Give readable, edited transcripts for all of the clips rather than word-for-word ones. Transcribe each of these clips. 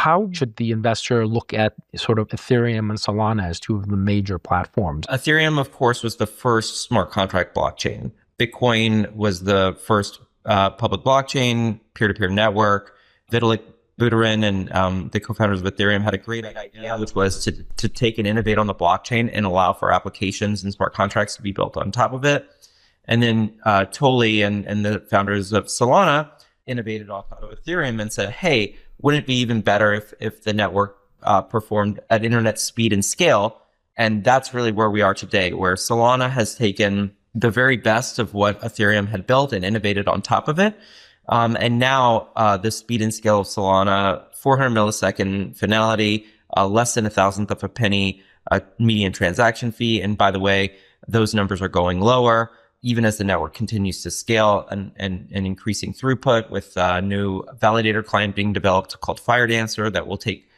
how should the investor look at sort of Ethereum and Solana as two of the major platforms? Ethereum, of course, was the first smart contract blockchain. Bitcoin was the first public blockchain, peer-to-peer network. Vitalik Buterin and the co-founders of Ethereum had a great idea, which was to take and innovate on the blockchain and allow for applications and smart contracts to be built on top of it. And then Tolly and the founders of Solana innovated off of Ethereum and said, hey, wouldn't it be even better if the network performed at internet speed and scale? And that's really where we are today, where Solana has taken the very best of what Ethereum had built and innovated on top of it. And now the speed and scale of Solana, 400 millisecond finality, less than 1,000th of a penny median transaction fee. And by the way, those numbers are going lower, even as the network continues to scale and increasing throughput with a new validator client being developed called FireDancer that will take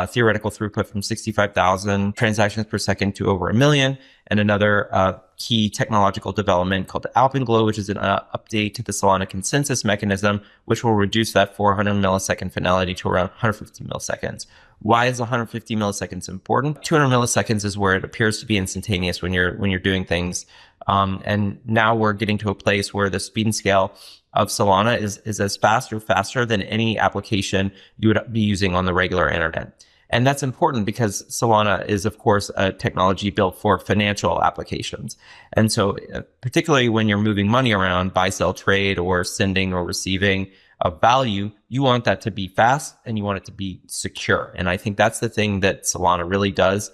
theoretical throughput from 65,000 transactions per second to over 1 million. And another key technological development called Alpenglow, which is an update to the Solana consensus mechanism, which will reduce that 400 millisecond finality to around 150 milliseconds. Why is 150 milliseconds important? 200 milliseconds is where it appears to be instantaneous when you're doing things. And now we're getting to a place where the speed and scale of Solana is as fast or faster than any application you would be using on the regular internet. And that's important because Solana is, of course, a technology built for financial applications. And so particularly when you're moving money around, buy, sell, trade, or sending or receiving a value, you want that to be fast and you want it to be secure. And I think that's the thing that Solana really does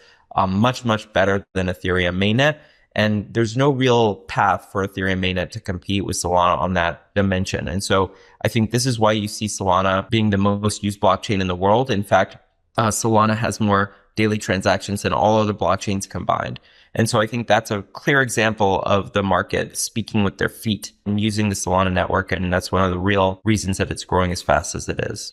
much, much better than Ethereum mainnet. And there's no real path for Ethereum mainnet to compete with Solana on that dimension. And so I think this is why you see Solana being the most used blockchain in the world. In fact, Solana has more daily transactions than all other blockchains combined. And so I think that's a clear example of the market speaking with their feet and using the Solana network. And that's one of the real reasons that it's growing as fast as it is.